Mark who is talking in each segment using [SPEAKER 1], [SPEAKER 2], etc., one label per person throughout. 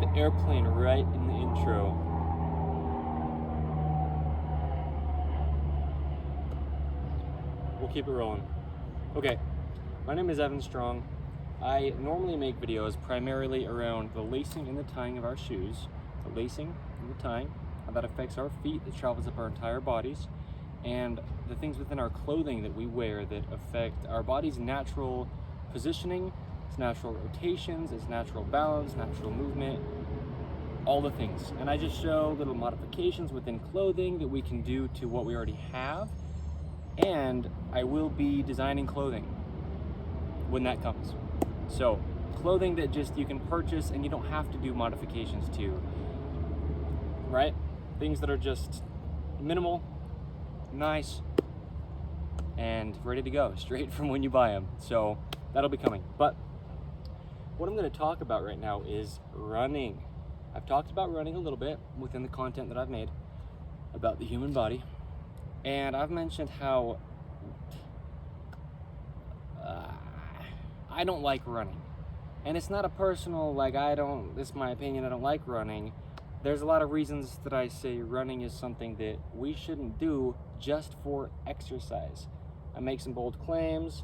[SPEAKER 1] the airplane right in the intro. We'll keep it rolling. Okay, my name is Evan Strong. I normally make videos primarily around the lacing and the tying of our shoes. The lacing and the tying, how that affects our feet, that travels up our entire bodies, and the things within our clothing that we wear that affect our body's natural positioning, its natural rotations, its natural balance, natural movement, all the things. And I just show little modifications within clothing that we can do to what we already have. And I will be designing clothing when that comes. So clothing that just you can purchase and you don't have to do modifications to, right? Things that are just minimal, nice, and ready to go straight from when you buy them. So that'll be coming. But what I'm going to talk about right now is running. I've talked about running a little bit within the content that I've made about the human body. And I've mentioned how I don't like running. And it's not a personal, this is my opinion, I don't like running. There's a lot of reasons that I say running is something that we shouldn't do just for exercise. I make some bold claims.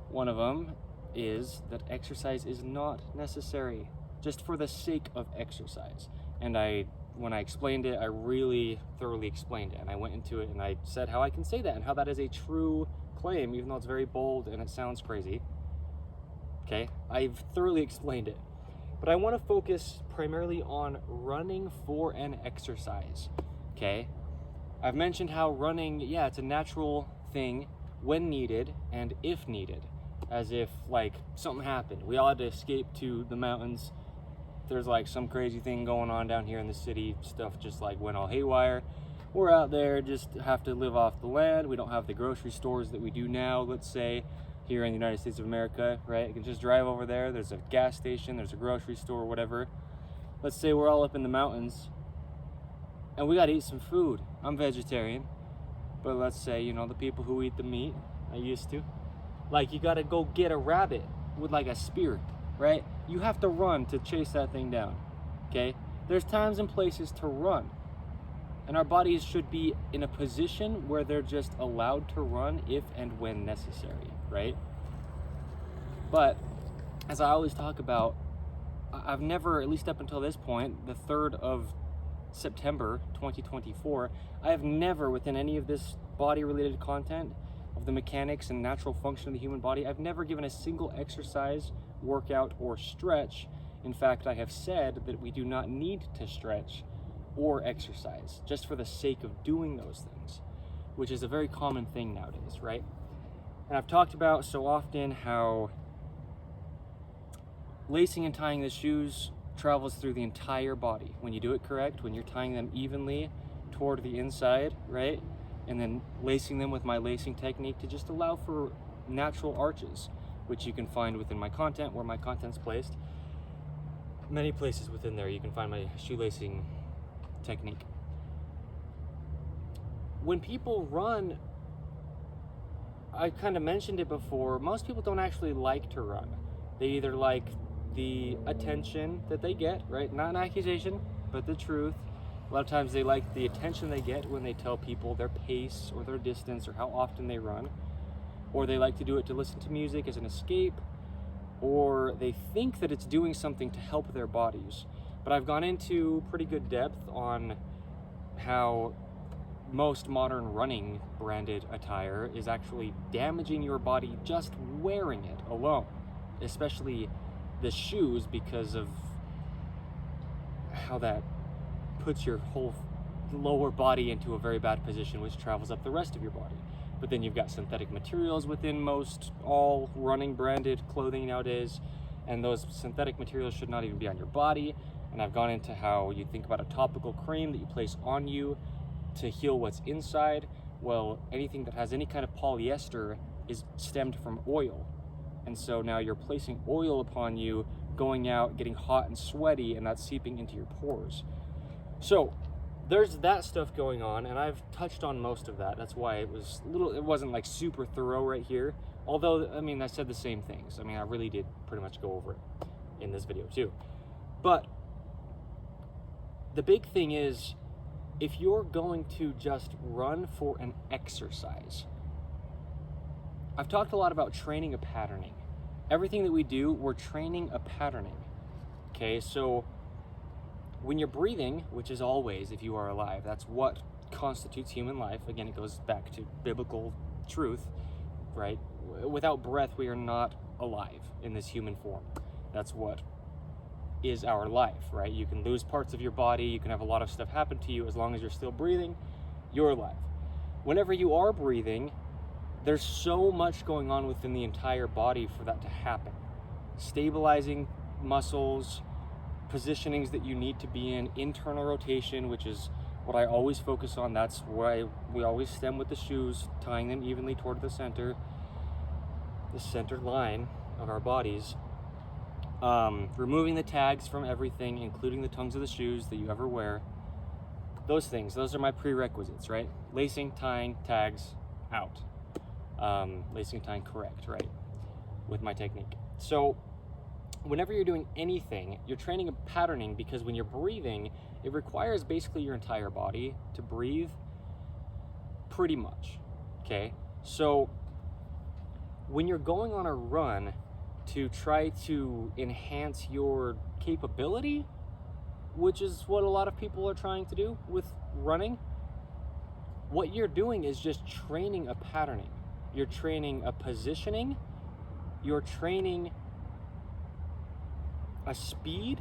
[SPEAKER 1] One of them is that exercise is not necessary just for the sake of exercise. And when I explained it, I really thoroughly explained it, and I went into it and I said how I can say that and how that is a true claim, even though it's very bold and it sounds crazy. Okay, I've thoroughly explained it. But I want to focus primarily on running for an exercise. Okay, I've mentioned how running, yeah, it's a natural thing when needed and if needed. As if something happened. We all had to escape to the mountains. There's some crazy thing going on down here in the city. Stuff just went all haywire. We're out there, just have to live off the land. We don't have the grocery stores that we do now, let's say, here in the United States of America, right? You can just drive over there. There's a gas station, there's a grocery store, whatever. Let's say we're all up in the mountains and we gotta eat some food. I'm vegetarian, but let's say, the people who eat the meat, I used to, you gotta go get a rabbit with a spear, right? You have to run to chase that thing down, okay? There's times and places to run, and our bodies should be in a position where they're just allowed to run if and when necessary, right? But as I always talk about, I've never, at least up until this point, the 3rd of September 2024, I have never, within any of this body-related content of the mechanics and natural function of the human body, I've never given a single exercise, workout, or stretch. In fact, I have said that we do not need to stretch or exercise just for the sake of doing those things, which is a very common thing nowadays, right? And I've talked about so often how lacing and tying the shoes travels through the entire body. When you do it correct, when you're tying them evenly toward the inside, right? And then lacing them with my lacing technique to just allow for natural arches, which you can find within my content, where my content's placed. Many places within there you can find my shoelacing technique. When people run, I kind of mentioned it before, most people don't actually like to run. They either like the attention that they get, right? Not an accusation, but the truth. A lot of times they like the attention they get when they tell people their pace or their distance or how often they run. Or they like to do it to listen to music as an escape. Or they think that it's doing something to help their bodies. But I've gone into pretty good depth on how most modern running branded attire is actually damaging your body just wearing it alone. Especially the shoes, because of how that puts your whole lower body into a very bad position, which travels up the rest of your body. But then you've got synthetic materials within most all running branded clothing nowadays, and those synthetic materials should not even be on your body. And I've gone into how you think about a topical cream that you place on you to heal what's inside. Well, anything that has any kind of polyester is stemmed from oil. And so now you're placing oil upon you, going out, getting hot and sweaty, and that's seeping into your pores. So there's that stuff going on, and I've touched on most of that. That's why it wasn't super thorough right here. Although, I said the same things. I really did pretty much go over it in this video too. But the big thing is, if you're going to just run for an exercise, I've talked a lot about training a patterning. Everything that we do, we're training a patterning. Okay, so when you're breathing, which is always, if you are alive, that's what constitutes human life. Again, it goes back to biblical truth, right? Without breath, we are not alive in this human form. That's what is our life, right? You can lose parts of your body, you can have a lot of stuff happen to you. As long as you're still breathing, you're alive. Whenever you are breathing, there's so much going on within the entire body for that to happen. Stabilizing muscles, positionings that you need to be in, internal rotation, which is what I always focus on. That's why we always stem with the shoes, tying them evenly toward the center line of our bodies. Removing the tags from everything, including the tongues of the shoes that you ever wear. Those things, those are my prerequisites, right? Lacing, tying, tags, out. Lacing, tying, correct, right? With my technique. So whenever you're doing anything, you're training a patterning, because when you're breathing, it requires basically your entire body to breathe, pretty much, okay? So when you're going on a run to try to enhance your capability, which is what a lot of people are trying to do with running, what you're doing is just training a patterning. You're training a positioning, you're training a speed.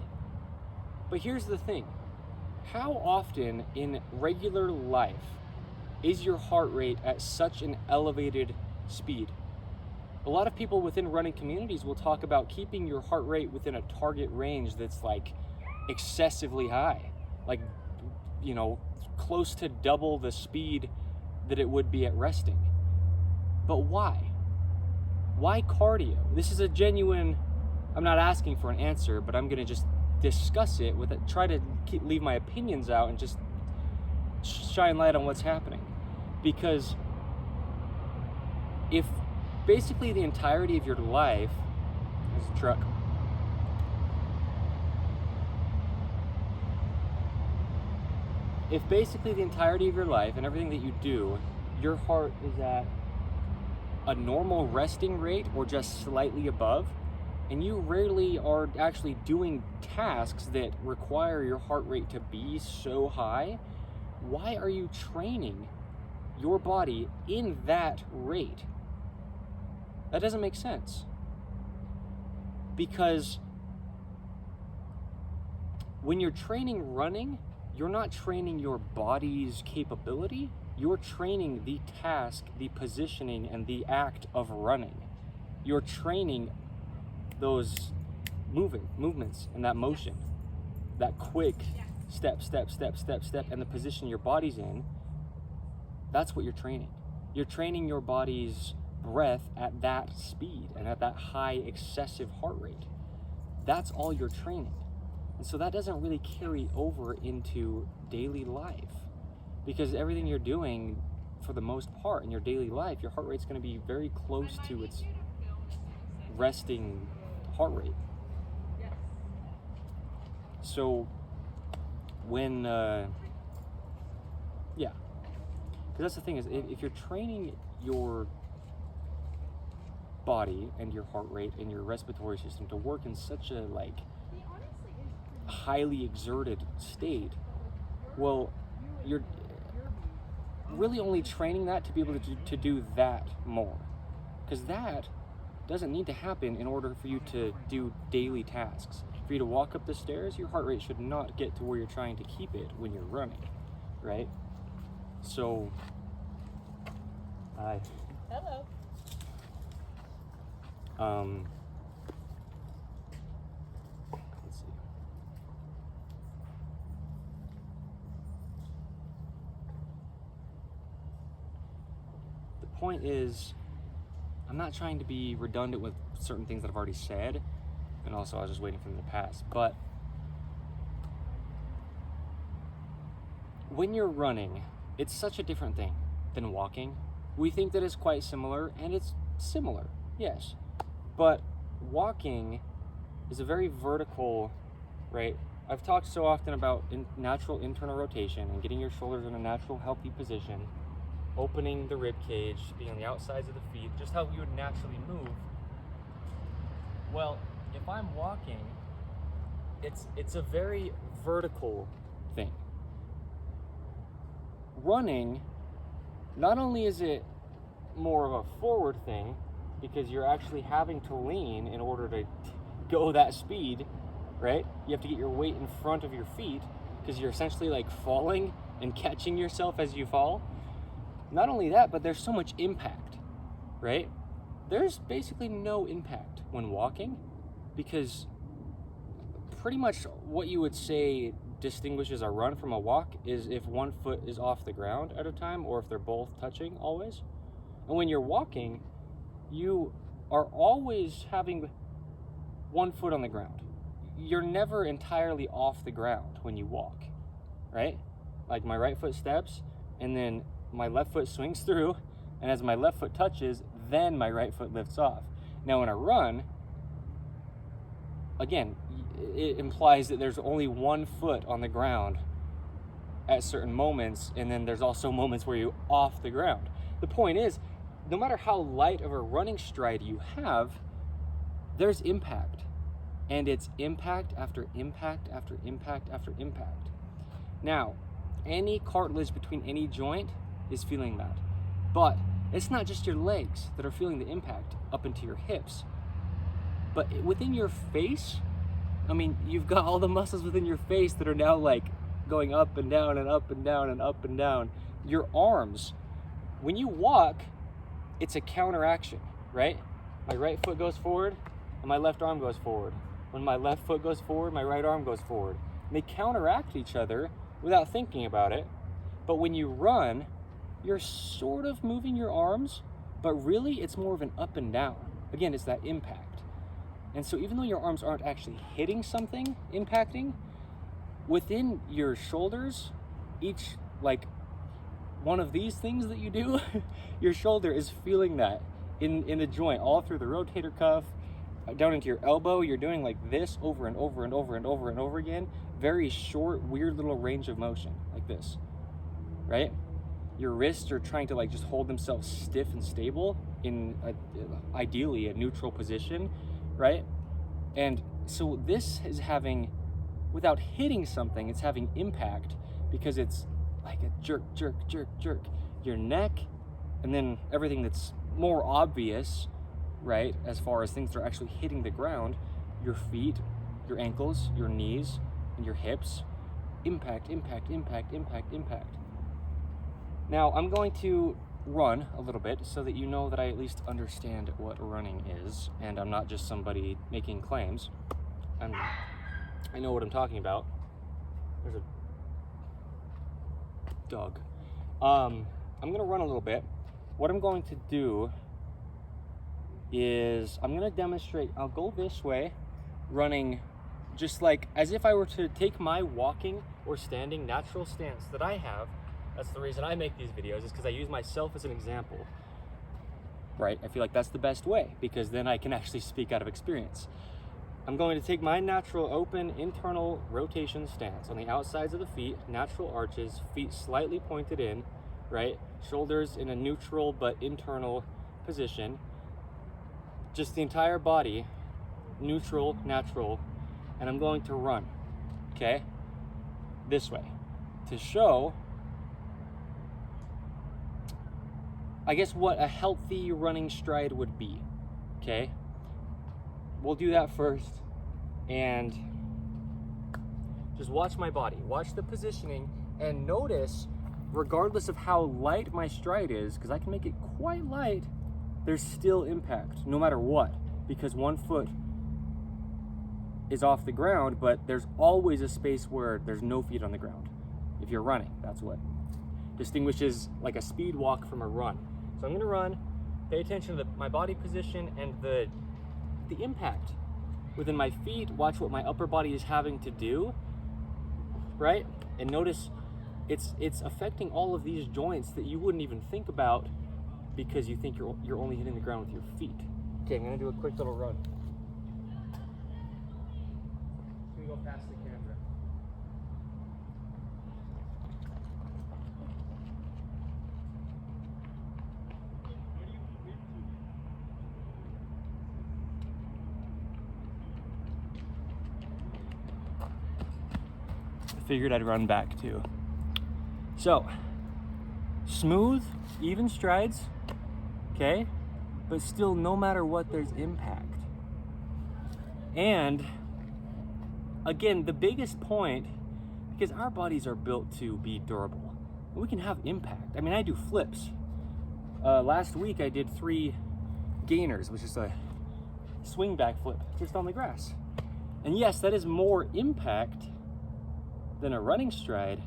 [SPEAKER 1] But here's the thing, how often in regular life is your heart rate at such an elevated speed? A lot of people within running communities will talk about keeping your heart rate within a target range that's like excessively high, like, you know, close to double the speed that it would be at resting. But why? Why cardio? This is a genuine, I'm not asking for an answer, but I'm gonna just discuss it with it, try to leave my opinions out and just shine light on what's happening. Because if basically the entirety of your life, there's a truck, if basically the entirety of your life and everything that you do, your heart is at a normal resting rate or just slightly above, and you rarely are actually doing tasks that require your heart rate to be so high, why are you training your body in that rate? That doesn't make sense. Because when you're training running, you're not training your body's capability, you're training the task, the positioning, and the act of running. You're training those movements and that motion, that quick step, and the position your body's in. That's what you're training. You're training your body's breath at that speed and at that high excessive heart rate. That's all you're training. And so that doesn't really carry over into daily life, because everything you're doing for the most part in your daily life, your heart rate's going to be very close to its resting heart rate. So when because that's the thing, is if you're training your body and your heart rate and your respiratory system to work in such a like highly exerted state, well, you're really only training that to be able to do that more, because that doesn't need to happen in order for you to do daily tasks. For you to walk up the stairs, your heart rate should not get to where you're trying to keep it when you're running, right? So
[SPEAKER 2] Hello.
[SPEAKER 1] Let's see. The point is, I'm not trying to be redundant with certain things that I've already said, and also I was just waiting for them to pass, but when you're running, it's such a different thing than walking. We think that it's quite similar, and it's similar, yes. But walking is a very vertical, right, I've talked so often about natural internal rotation and getting your shoulders in a natural, healthy position, opening the rib cage, being on the outsides of the feet, just how we would naturally move. Well, if I'm walking, it's a very vertical thing. Running, not only is it more of a forward thing, because you're actually having to lean in order to go that speed, right? You have to get your weight in front of your feet because you're essentially like falling and catching yourself as you fall. Not only that, but there's so much impact, right? There's basically no impact when walking, because pretty much what you would say distinguishes a run from a walk is if one foot is off the ground at a time, or if they're both touching always. And when you're walking, you are always having one foot on the ground. You're never entirely off the ground when you walk, right? Like my right foot steps, and then my left foot swings through, and as my left foot touches, then my right foot lifts off. Now in a run, again, it implies that there's only one foot on the ground at certain moments, and then there's also moments where you're off the ground. The point is, no matter how light of a running stride you have, there's impact. And it's impact after impact after impact after impact. Now, any cartilage between any joint is feeling that. But it's not just your legs that are feeling the impact up into your hips. But within your face, I mean, you've got all the muscles within your face that are now like going up and down and up and down and up and down. Your arms, when you walk, it's a counteraction, right? My right foot goes forward and my left arm goes forward. When my left foot goes forward, my right arm goes forward. And they counteract each other without thinking about it. But when you run, you're sort of moving your arms, but really it's more of an up and down. Again, it's that impact. And so even though your arms aren't actually hitting something, impacting, within your shoulders, each like one of these things that you do, your shoulder is feeling that in the joint, all through the rotator cuff, down into your elbow. You're doing like this over and over and over and over and over again. Very short, weird little range of motion, like this, right? Your wrists are trying to like just hold themselves stiff and stable in ideally a neutral position, right? And so this is having, without hitting something, it's having impact because it's like a jerk, jerk, jerk, jerk. Your neck, and then everything that's more obvious, right, as far as things that are actually hitting the ground, your feet, your ankles, your knees, and your hips. Impact, impact, impact, impact, impact. Now, I'm going to run a little bit so that you know that I at least understand what running is, and I'm not just somebody making claims. I know what I'm talking about. There's a dog. I'm gonna run a little bit. What I'm going to do is I'm gonna demonstrate. I'll go this way, running just like as if I were to take my walking or standing natural stance that I have. That's the reason I make these videos, is because I use myself as an example, right? I feel like that's the best way, because then I can actually speak out of experience. I'm going to take my natural open internal rotation stance on the outsides of the feet, natural arches, feet slightly pointed in, right? Shoulders in a neutral but internal position. Just the entire body, neutral, natural, and I'm going to run, okay? This way, to show, I guess, what a healthy running stride would be, okay? We'll do that first, and just watch my body, watch the positioning, and notice, regardless of how light my stride is, because I can make it quite light, there's still impact, no matter what, because one foot is off the ground, but there's always a space where there's no feet on the ground. If you're running, that's what distinguishes like a speed walk from a run. So I'm gonna run, pay attention to my body position and the impact within my feet. Watch what my upper body is having to do, right? And notice it's affecting all of these joints that you wouldn't even think about because you think you're only hitting the ground with your feet. Okay, I'm gonna do a quick little run. Just gonna go past the camera. figured I'd run back to. So, smooth, even strides, okay? But still, no matter what, there's impact. And again, the biggest point, because our bodies are built to be durable, we can have impact. I mean, I do flips. Last week I did 3 gainers, which is a swing back flip just on the grass. And yes, that is more impact than a running stride,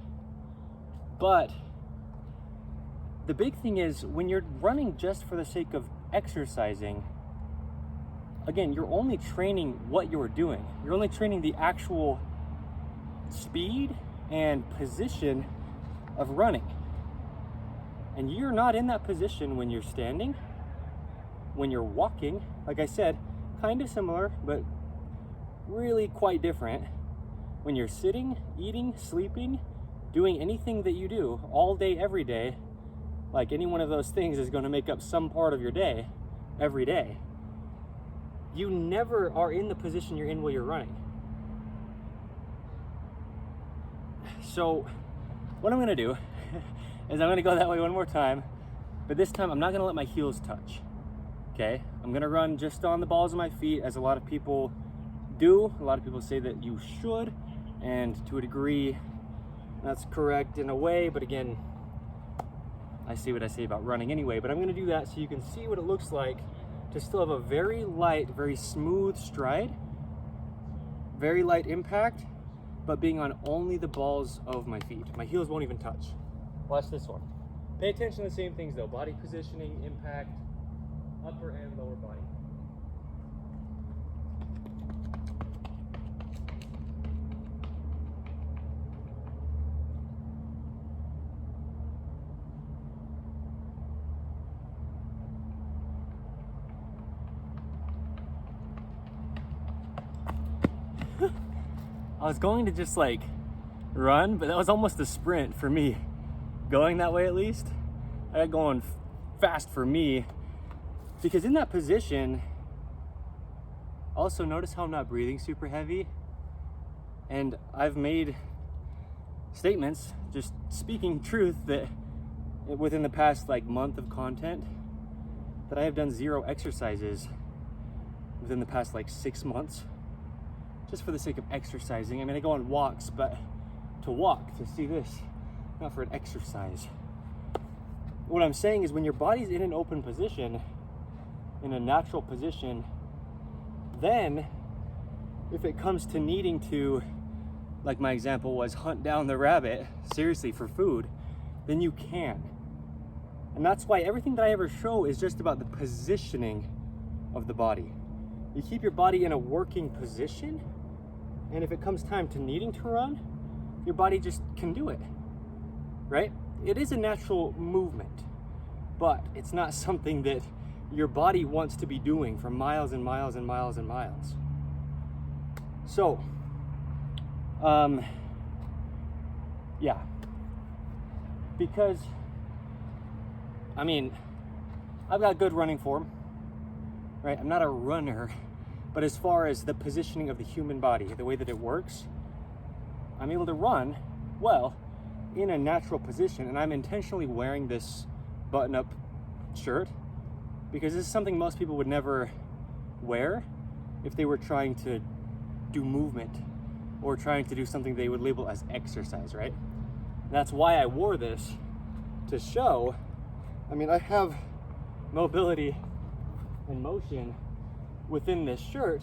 [SPEAKER 1] but the big thing is when you're running just for the sake of exercising, again, you're only training what you're doing. You're only training the actual speed and position of running. And you're not in that position when you're standing, when you're walking. Like I said, kind of similar, but really quite different. When you're sitting, eating, sleeping, doing anything that you do all day, every day, like any one of those things is going to make up some part of your day, every day. You never are in the position you're in while you're running. So what I'm going to do is I'm going to go that way one more time, but this time I'm not going to let my heels touch. Okay? I'm going to run just on the balls of my feet, as a lot of people do. A lot of people say that you should, and to a degree that's correct in a way, but again, I say what I say about running anyway. But I'm going to do that so you can see what it looks like to still have a very light, very smooth stride, very light impact, but being on only the balls of my feet. My heels won't even touch. Watch this one. Pay attention to the same things though: body positioning, impact, upper and lower body. I was going to just like run, but that was almost a sprint for me. Going that way, at least. I got going fast for me, because in that position, also notice how I'm not breathing super heavy. And I've made statements, just speaking truth, that within the past like month of content, that I have done 0 exercises within the past like 6 months, just for the sake of exercising. I mean, I go on walks, but to walk, to see this, not for an exercise. What I'm saying is when your body's in an open position, in a natural position, then if it comes to needing to, like my example was, hunt down the rabbit, seriously, for food, then you can. And that's why everything that I ever show is just about the positioning of the body. You keep your body in a working position, and if it comes time to needing to run, your body just can do it, right? It is a natural movement, but it's not something that your body wants to be doing for miles and miles and miles and miles. So, yeah, because, I mean, I've got good running form, right? I'm not a runner, but as far as the positioning of the human body, the way that it works, I'm able to run well in a natural position. And I'm intentionally wearing this button-up shirt because this is something most people would never wear if they were trying to do movement or trying to do something they would label as exercise, right? That's why I wore this, to show, I mean, I have mobility and motion within this shirt,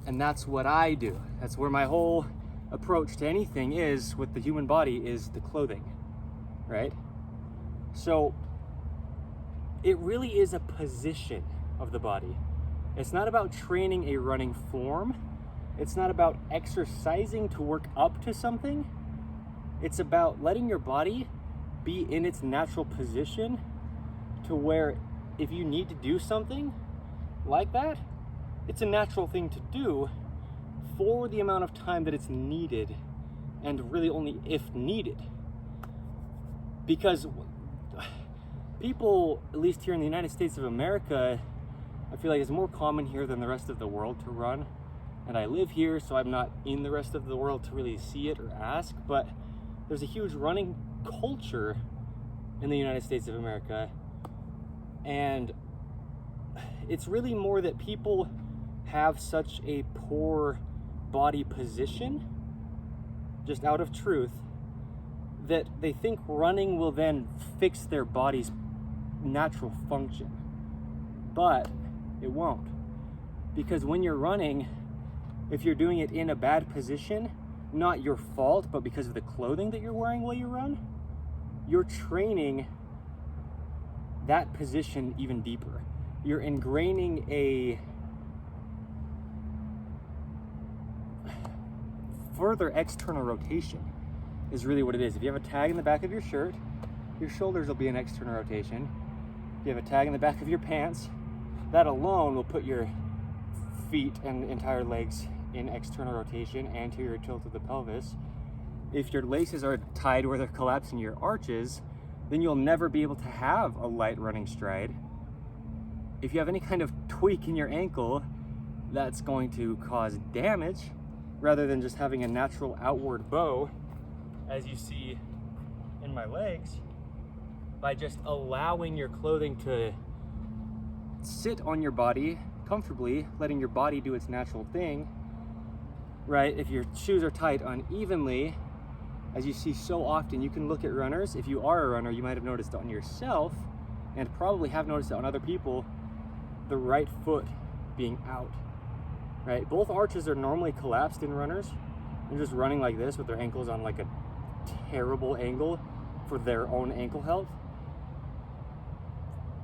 [SPEAKER 1] and that's what I do. That's where my whole approach to anything is with the human body, is the clothing, right? So it really is a position of the body. It's not about training a running form. It's not about exercising to work up to something. It's about letting your body be in its natural position to where if you need to do something like that, it's a natural thing to do for the amount of time that it's needed, and really only if needed. Because people, at least here in the United States of America, I feel like it's more common here than the rest of the world to run. and I live here, so I'm not in the rest of the world to really see it or ask, but there's a huge running culture in the United States of America, and it's really more that people have such a poor body position, just out of truth, that they think running will then fix their body's natural function. But it won't. Because when you're running, if you're doing it in a bad position, not your fault, but because of the clothing that you're wearing while you run, you're training that position even deeper. You're ingraining a further external rotation is really what it is. If you have a tag in the back of your shirt, your shoulders will be an external rotation. If you have a tag in the back of your pants, that alone will put your feet and entire legs in external rotation, anterior tilt of the pelvis. If your laces are tied where they're collapsing your arches, then you'll never be able to have a light running stride. If you have any kind of tweak in your ankle, that's going to cause damage rather than just having a natural outward bow, as you see in my legs, by just allowing your clothing to sit on your body comfortably, letting your body do its natural thing, right? If your shoes are tied unevenly, as you see so often, you can look at runners. If you are a runner, you might have noticed on yourself, and probably have noticed it on other people, the right foot being out, right? Both arches are normally collapsed in runners. They're just running like this with their ankles on like a terrible angle for their own ankle health.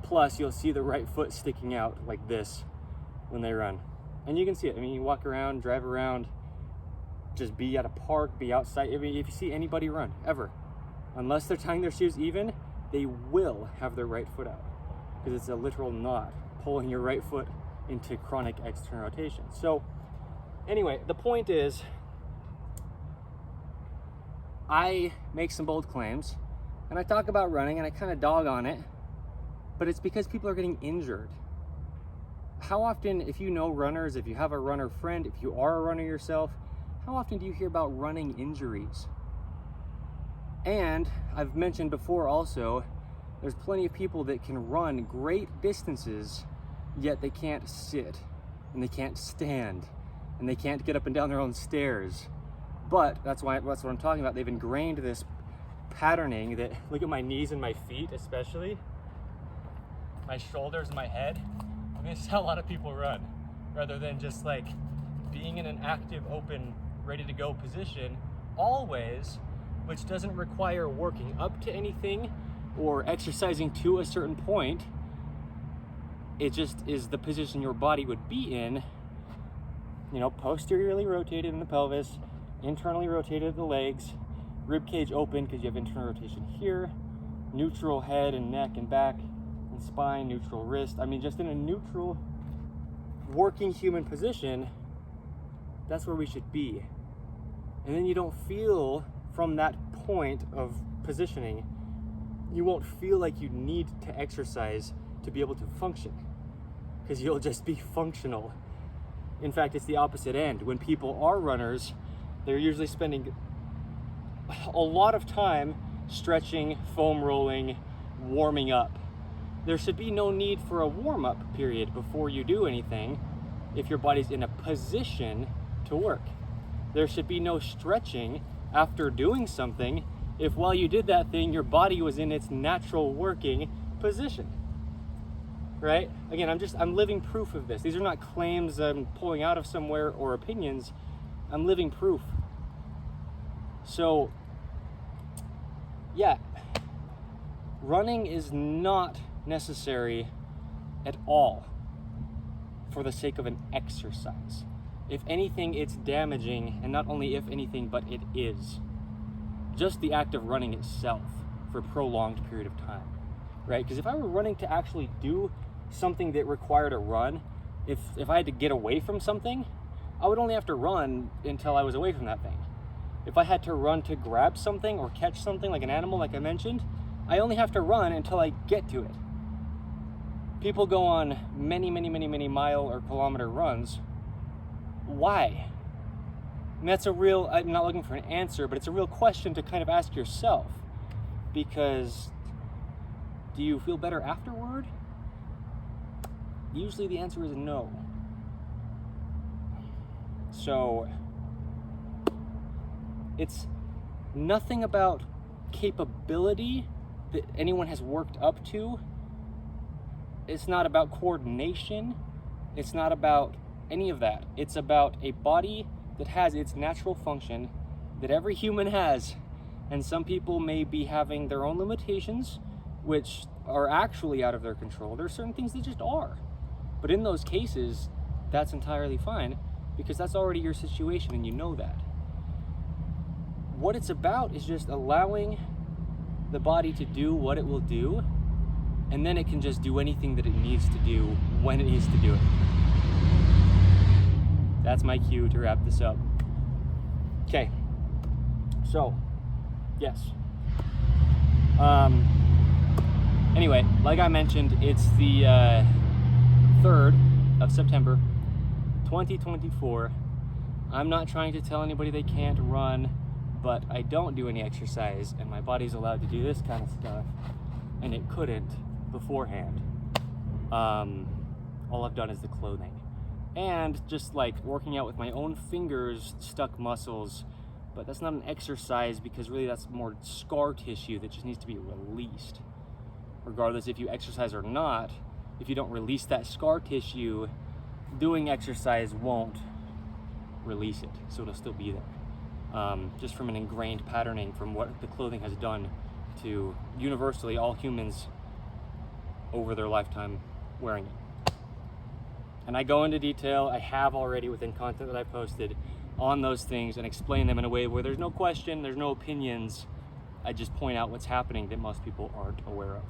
[SPEAKER 1] Plus, you'll see the right foot sticking out like this when they run. And you can see it. I mean, you walk around, drive around, just be at a park, be outside. I mean, if you see anybody run, ever, unless they're tying their shoes even, they will have their right foot out, because it's a literal knot pulling your right foot into chronic external rotation. So anyway, the point is, I make some bold claims and I talk about running and I kind of dog on it, but it's because people are getting injured. How often, if you know runners, if you have a runner friend, if you are a runner yourself, how often do you hear about running injuries? And I've mentioned before also, there's plenty of people that can run great distances, yet they can't sit, and they can't stand, and they can't get up and down their own stairs. But that's what I'm talking about. They've ingrained this patterning that, look at my knees and my feet especially, my shoulders and my head. I mean, this is how a lot of people run, rather than just like being in an active, open, ready to go position always, which doesn't require working up to anything or exercising to a certain point. It just is the position your body would be in, you know, posteriorly rotated in the pelvis, internally rotated the legs, rib cage open because you have internal rotation here, neutral head and neck and back and spine, neutral wrist. I mean, just in a neutral working human position, that's where we should be. And then you don't feel, from that point of positioning, you won't feel like you need to exercise to be able to function, because you'll just be functional. In fact, it's the opposite end. When people are runners, they're usually spending a lot of time stretching, foam rolling, warming up. There should be no need for a warm-up period before you do anything if your body's in a position to work. There should be no stretching after doing something if while you did that thing, your body was in its natural working position, right? Again, I'm living proof of this. These are not claims I'm pulling out of somewhere or opinions. I'm living proof. So, yeah, running is not necessary at all for the sake of an exercise. If anything, it's damaging, and not only if anything, but it is. Just the act of running itself for a prolonged period of time, right? Because if I were running to actually do something that required a run, if I had to get away from something, I would only have to run until I was away from that thing. If I had to run to grab something or catch something like an animal, like I mentioned, I only have to run until I get to it. People go on many mile or kilometer runs why? And that's a real, I'm not looking for an answer, but it's a real question to kind of ask yourself, because do you feel better afterward? Usually the answer is no. So it's nothing about capability that anyone has worked up to. It's not about coordination. It's not about any of that. It's about a body that has its natural function that every human has. And some people may be having their own limitations, which are actually out of their control. There are certain things that just are. But in those cases, that's entirely fine, because that's already your situation and you know that. What it's about is just allowing the body to do what it will do, and then it can just do anything that it needs to do when it needs to do it. That's my cue to wrap this up. Okay, so, yes. Anyway, like I mentioned, it's the 3rd of September, 2024. I'm not trying to tell anybody they can't run, but I don't do any exercise, and my body's allowed to do this kind of stuff, and it couldn't beforehand. All I've done is the clothing. And just like working out with my own fingers, stuck muscles, but that's not an exercise, because really that's more scar tissue that just needs to be released. Regardless if you exercise or not, if you don't release that scar tissue, doing exercise won't release it, so it'll still be there. Just from an ingrained patterning from what the clothing has done to universally all humans over their lifetime wearing it. And I go into detail, I have already within content that I posted on those things, and explain them in a way where there's no question, there's no opinions. I just point out what's happening that most people aren't aware of.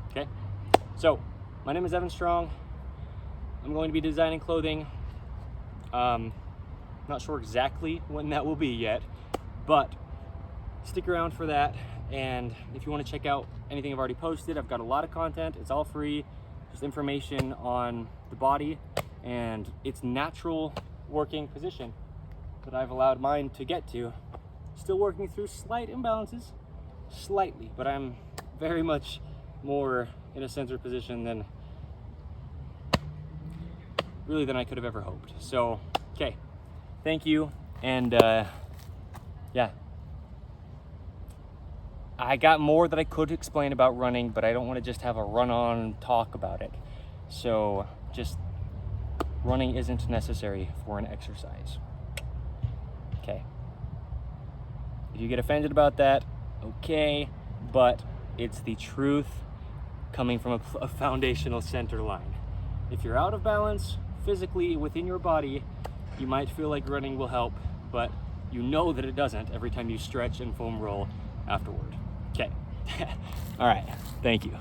[SPEAKER 1] Okay? So, my name is Evan Strong. I'm going to be designing clothing. Not sure exactly when that will be yet, but stick around for that. And if you want to check out anything I've already posted, I've got a lot of content. It's all free, just information on the body and its natural working position that I've allowed mine to get to. Still working through slight imbalances, slightly, but I'm very much more in a centered position than I could have ever hoped. So, okay, thank you, and yeah. I got more that I could explain about running, but I don't want to just have a run-on talk about it. So, just running isn't necessary for an exercise. Okay. If you get offended about that, okay, but it's the truth coming from a foundational center line. If you're out of balance physically within your body, you might feel like running will help, but you know that it doesn't every time you stretch and foam roll afterward. Okay. All right. Thank you.